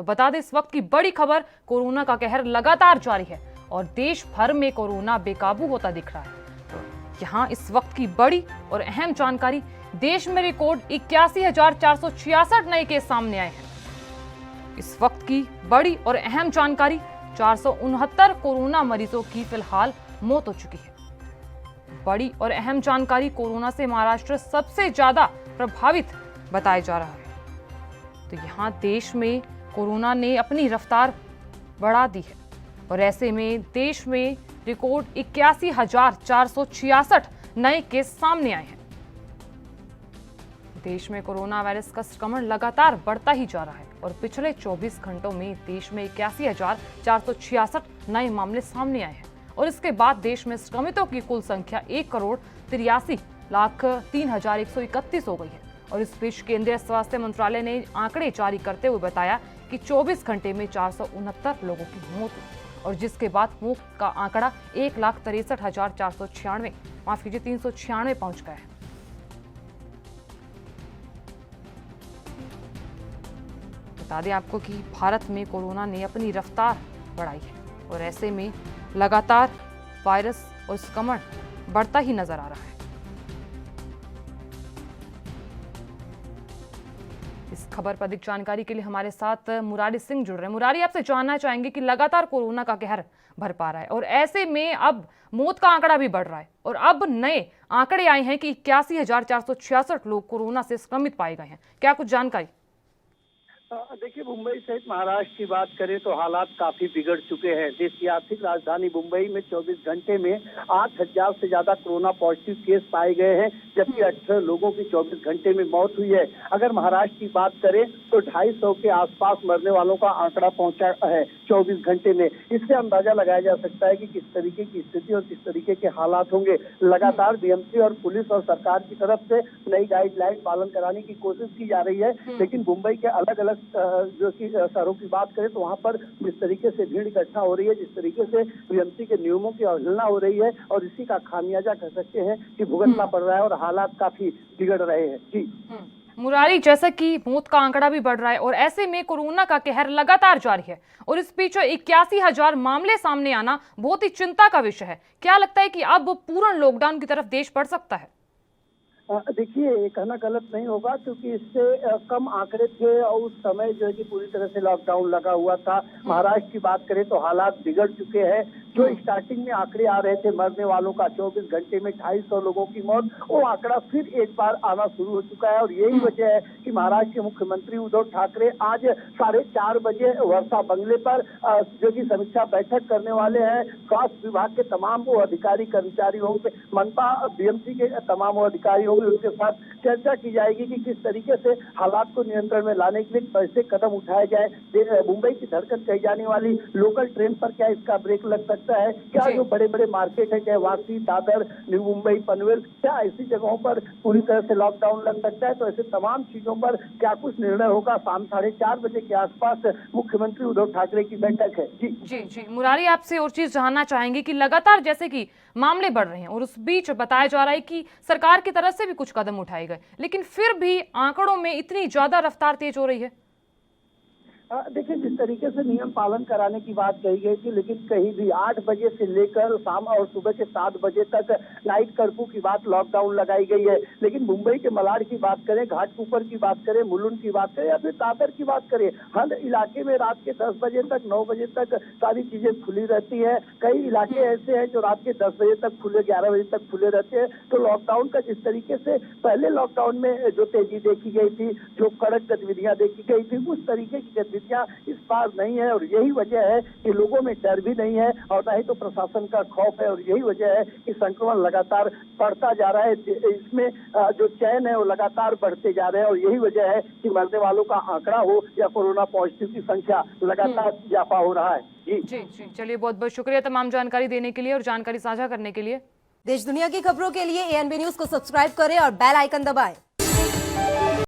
तो बता दें, इस वक्त की बड़ी खबर, कोरोना का कहर लगातार जारी है और देश भर में कोरोना बेकाबू होता दिख रहा है। तो यहाँ इस वक्त की बड़ी और अहम जानकारी, देश में रिकॉर्ड 81,466 नए केस सामने आए हैं। इस वक्त की बड़ी और अहम जानकारी, 469 कोरोना मरीजों की फिलहाल मौत हो चुकी है। बड़ी और अहम जानकारी, कोरोना से महाराष्ट्र सबसे ज्यादा प्रभावित बताया जा रहा है। तो यहाँ देश में कोरोना ने अपनी रफ्तार बढ़ा दी है और ऐसे में देश में रिकॉर्ड 81,466 नए केस सामने आए हैं। देश में कोरोना वायरस का संक्रमण लगातार बढ़ता ही जा रहा है और पिछले 24 घंटों में देश में 81,466 नए मामले सामने आए हैं और इसके बाद देश में संक्रमितों की कुल संख्या 1,83,03,131 हो गई है। और इस बीच केंद्रीय स्वास्थ्य मंत्रालय ने आंकड़े जारी करते हुए बताया कि 24 घंटे में 469 लोगों की मौत हुई और जिसके बाद मौत का आंकड़ा 396 पहुंच गया है। बता दें आपको कि भारत में कोरोना ने अपनी रफ्तार बढ़ाई है और ऐसे में लगातार वायरस और संक्रमण बढ़ता ही नजर आ रहा है। इस खबर पर अधिक जानकारी के लिए हमारे साथ मुरारी सिंह जुड़ रहे हैं। मुरारी, आपसे जानना चाहेंगे कि लगातार कोरोना का कहर भर पा रहा है और ऐसे में अब मौत का आंकड़ा भी बढ़ रहा है और अब नए आंकड़े आए हैं कि 81,466 लोग कोरोना से संक्रमित पाए गए हैं। क्या कुछ जानकारी? देखिए, मुंबई सहित महाराष्ट्र की बात करें तो हालात काफी बिगड़ चुके हैं। देश की आर्थिक राजधानी मुंबई में 24 घंटे में 8,000 से ज्यादा कोरोना पॉजिटिव केस पाए गए हैं, जबकि 18 लोगों की 24 घंटे में मौत हुई है। अगर महाराष्ट्र की बात करें तो 250 के आसपास मरने वालों का आंकड़ा पहुंचा है 24 घंटे में। इससे अंदाजा लगाया जा सकता है कि किस तरीके की स्थिति और किस तरीके के हालात होंगे। लगातार बीएमसी और पुलिस और सरकार की तरफ से नई गाइडलाइन पालन कराने की कोशिश की जा रही है, लेकिन मुंबई के अलग अलग जो कि शहरों की बात करें तो वहां पर जिस तरीके से भीड़ इकट्ठा हो रही है, जिस तरीके से बीएमसी के नियमों की अवहेलना हो रही है और इसी का खामियाजा कह सकते हैं कि भुगतना पड़ रहा है और हालात काफी बिगड़ रहे हैं। जी मुरारी, जैसा कि मौत का आंकड़ा भी बढ़ रहा है और ऐसे में कोरोना का कहर लगातार जारी है और इस बीच 81,000 मामले सामने आना बहुत ही चिंता का विषय है। क्या लगता है कि अब पूर्ण लॉकडाउन की तरफ देश बढ़ सकता है? देखिए, ये कहना गलत नहीं होगा क्योंकि इससे कम आंकड़े थे और उस समय जो है कि पूरी तरह से लॉकडाउन लगा हुआ था। महाराष्ट्र की बात करें तो हालात बिगड़ चुके हैं। जो स्टार्टिंग में आंकड़े आ रहे थे मरने वालों का 24 घंटे में 250 लोगों की मौत, वो आंकड़ा फिर एक बार आना शुरू हो चुका है और यही वजह है कि महाराष्ट्र के मुख्यमंत्री उद्धव ठाकरे आज 4:30 बजे वर्षा बंगले पर जो कि समीक्षा बैठक करने वाले हैं। स्वास्थ्य विभाग के तमाम वो अधिकारी कर्मचारी होंगे, मनपा बीएमसी के तमाम वो अधिकारी होंगे, उनके साथ चर्चा की जाएगी कि किस तरीके से हालात को नियंत्रण में लाने के लिए कैसे कदम उठाए जाए। मुंबई की धड़कन कही जाने वाली लोकल ट्रेन पर क्या इसका ब्रेक लग सकता है? क्या जो बड़े बड़े मार्केट है, चाहे वासी, दादर, न्यू मुंबई, पनवेल, क्या ऐसी जगहों पर पूरी तरह से लॉकडाउन लग सकता है? तो ऐसे तमाम चीजों पर क्या कुछ निर्णय होगा? शाम 4:30 बजे के आसपास मुख्यमंत्री उद्धव ठाकरे की बैठक है। जी जी जी मुरारी, आपसे और चीज जानना चाहेंगे कि लगातार जैसे कि मामले बढ़ रहे हैं और उस बीच बताया जा रहा है कि सरकार की तरफ से भी कुछ कदम उठाए गए, लेकिन फिर भी आंकड़ों में इतनी ज्यादा रफ्तार तेज हो रही है। देखिए, जिस तरीके से नियम पालन कराने की बात कही गई थी, लेकिन कहीं भी 8 बजे से लेकर शाम और सुबह के 7 बजे तक नाइट कर्फ्यू की बात, लॉकडाउन लगाई गई है। लेकिन मुंबई के मलाड की बात करें, घाटकोपर की बात करें, मुलुंड की बात करें या फिर दादर की बात करें, हर इलाके में रात के 10 बजे तक, 9 बजे तक सारी चीजें खुली रहती है। कई इलाके ऐसे हैं जो रात के 10 बजे तक खुले, 11 बजे तक खुले रहते हैं। तो लॉकडाउन का जिस तरीके से पहले लॉकडाउन में जो तेजी देखी गई थी, जो कड़क गतिविधियां देखी गई थी, उस तरीके की गतिविधियां इस बार नहीं है और यही वजह है कि लोगों में डर भी नहीं है और ना ही तो प्रशासन का खौफ है और यही वजह है कि संक्रमण लगातार बढ़ता जा रहा है। इसमें जो चयन है वो लगातार बढ़ते जा रहे हैं और यही वजह है कि मरने वालों का आंकड़ा हो या कोरोना पॉजिटिव की संख्या लगातार इजाफा हो रहा है। जी जी जी चलिए, बहुत बहुत शुक्रिया तमाम जानकारी देने के लिए और जानकारी साझा करने के लिए। देश दुनिया की खबरों के लिए एएनबी न्यूज को सब्सक्राइब करें और बेल आइकन दबाएं।